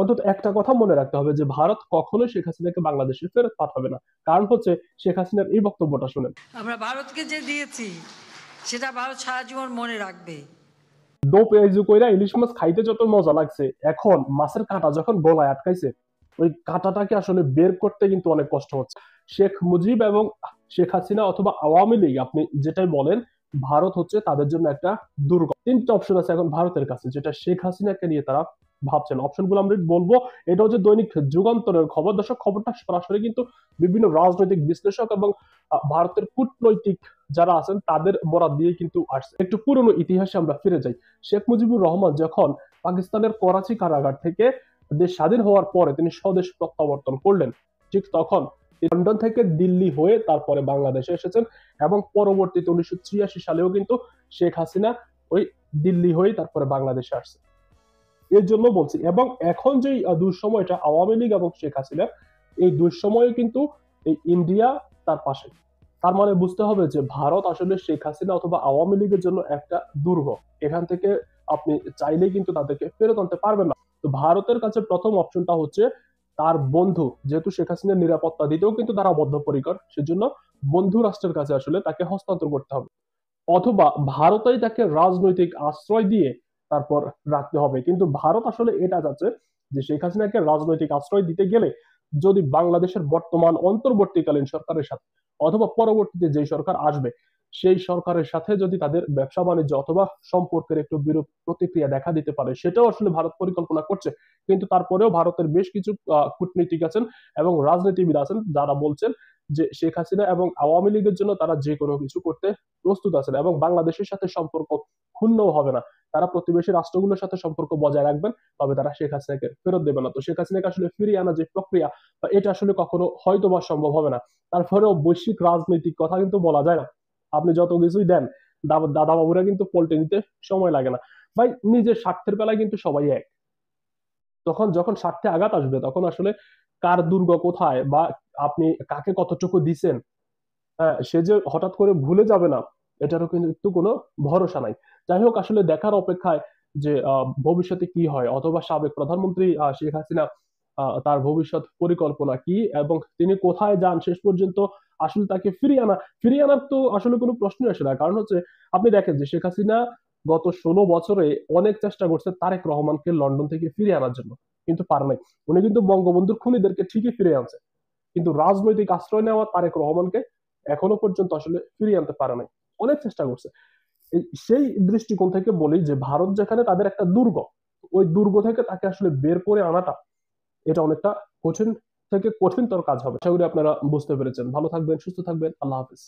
অন্তত একটা কথা মনে রাখতে হবে যে ভারত কখনোই শেখ হাসিনাকে বাংলাদেশে ফেরত পাঠাবে না। কারণ হচ্ছে শেখ হাসিনার এই বক্তব্যটা শুনেন। আমরা ভারতকে যে দিয়েছি সেটা ভারত সারা জীবন মনে রাখবে। দো পেঁয়াজু কইরা ইলিশ মাছ খাইতে যত মজা লাগছে, এখন মাছের কাঁটা যখন গলায় আটকাইছে, ওই কাঁটাটাকে আসলে বের করতে কিন্তু অনেক কষ্ট হচ্ছে। শেখ মুজিব এবং শেখ হাসিনা অথবা আওয়ামী লীগ, আপনি যেটাই বলেন, ভারত হচ্ছে তাদের জন্য একটা দুর্গ। তিনটা অপশন আছে এখন ভারতের কাছে, যেটা শেখ হাসিনাকে নিয়ে তারা ভাবছেন। অপশনগুলো আমরা বলবো। এটা হচ্ছে দৈনিক যুগান্তরের খবর। দর্শক, খবরটা সরাসরি কিন্তু বিভিন্ন রাজনৈতিক বিশ্লেষক এবং ভারতের কূটনৈতিক যারা আছেন তাদের বরাত দিয়ে কিন্তু আসছে। একটু পুরনো ইতিহাসে আমরা ফিরে যাই। শেখ মুজিবুর রহমান যখন পাকিস্তানের করাচি কারাগার থেকে দেশ স্বাধীন হওয়ার পরে তিনি স্বদেশ প্রত্যাবর্তন করলেন, ঠিক তখন লন্ডন থেকে দিল্লি হয়ে তারপরে বাংলাদেশে এসেছেন। এবং পরবর্তীতে 1983 সালেও কিন্তু শেখ হাসিনা ওই দিল্লি হয়ে তারপরে বাংলাদেশে আসছে। এর জন্য বলছি। এবং এখন যে দুঃসময়টা আওয়ামী লীগ এবং শেখ হাসিনা, এই দুঃসময়ে কিন্তু এই ইন্ডিয়া তার পাশে। তার মানে বুঝতে হবে যে ভারত আসলে শেখ হাসিনা অথবা আওয়ামী লীগের জন্য একটা দুর্গ। এখান থেকে আপনি চাইলেই কিন্তু তাদেরকে ফেরত আনতে পারবেন না। তো ভারতের কাছে প্রথম অপশনটা হচ্ছে তার বন্ধু, যেহেতু শেখ হাসিনার নিরাপত্তা দিতেও কিন্তু তারা বদ্ধপরিকর, সেজন্য বন্ধু রাষ্ট্রের কাছে আসলে তাকে হস্তান্তর করতে হবে। অথবা ভারতেই তাকে রাজনৈতিক আশ্রয় দিয়ে তারপর রাখতে হবে। কিন্তু ভারত আসলে এটা চাচ্ছে যে শেখ হাসিনাকে রাজনৈতিক আশ্রয় দিতে গেলে যদি বাংলাদেশের বর্তমান অন্তর্বর্তীকালীন সরকারের সাথে অথবা পরবর্তীতে যে সরকার আসবে সেই সরকারের সাথে যদি তাদের ব্যবসা বাণিজ্য অথবা সম্পর্কের একটু বিরূপ প্রতিক্রিয়া দেখা দিতে পারে, সেটাও আসলে ভারত পরিকল্পনা করছে। কিন্তু তারপরেও ভারতের বেশ কিছু কূটনীতিক আছেন এবং রাজনীতিবিদ আছেন যারা বলছেন যে শেখ হাসিনা এবং আওয়ামী লীগের জন্য তারা যে কোনো কিছু করতে প্রস্তুত আছেন এবং বাংলাদেশের সাথে সম্পর্ক ক্ষুণ্ণও হবে না। তারা প্রতিবেশী রাষ্ট্রগুলোর সাথে সম্পর্ক বজায় রাখবেন, তবে তারা শেখ হাসিনাকে ফেরত দেবে না। তো শেখ হাসিনাকে আসলে ফিরিয়ে আনা যে প্রক্রিয়া, এটা আসলে কখনো হয়তো বা সম্ভব হবে না। তারপরেও বৈশ্বিক রাজনৈতিক কথা কিন্তু বলা যায় না। আপনি যত কিছুই দেন, দাদা বাবুরা কিন্তু পল্টে নিতে সময় লাগে না। ভাই, নিজের স্বার্থের বেলায় কিন্তু সবাই এক। তখন যখন স্বার্থে আঘাত আসবে তখন আসলে কার দুর্গ কোথায় বা আপনি কাকে কতটুকু দিছেন, হ্যাঁ, সে যে হঠাৎ করে ভুলে যাবে না, এটারও কিন্তু একটু কোনো ভরসা নাই। যাই হোক, আসলে দেখার অপেক্ষায় যে ভবিষ্যতে কি হয়, অথবা সাবেক প্রধানমন্ত্রী শেখ হাসিনা তার ভবিষ্যৎ পরিকল্পনা কি এবং তিনি কোথায় যান শেষ পর্যন্ত। আসলে তাকে ফিরিয়ে আনার তো আসলে কোনো প্রশ্নই আসে না। কারণ হচ্ছে আপনি দেখেন যে শেখ হাসিনা গত 16 বছরে অনেক চেষ্টা করছে তারেক রহমানকে লন্ডন থেকে ফিরিয়ে আনার জন্য, কিন্তু পারে নাই। উনি কিন্তু বঙ্গবন্ধুর খুনিদেরকে ঠিকই ফিরে আনছে, কিন্তু রাজনৈতিক আশ্রয় নেওয়া তারেক রহমানকে এখনো পর্যন্ত আসলে ফিরিয়ে আনতে পারে নাই। অনেক চেষ্টা করছে। সেই দৃষ্টিকোণ থেকে বলি যে ভারত যেখানে তাদের একটা দুর্গ, ওই দুর্গ থেকে তাকে আসলে বের করে আনাটা, এটা অনেকটা কঠিন থেকে কঠিনতর কাজ হবে। আশা করি আপনারা বুঝতে পেরেছেন। ভালো থাকবেন, সুস্থ থাকবেন। আল্লাহ হাফিজ।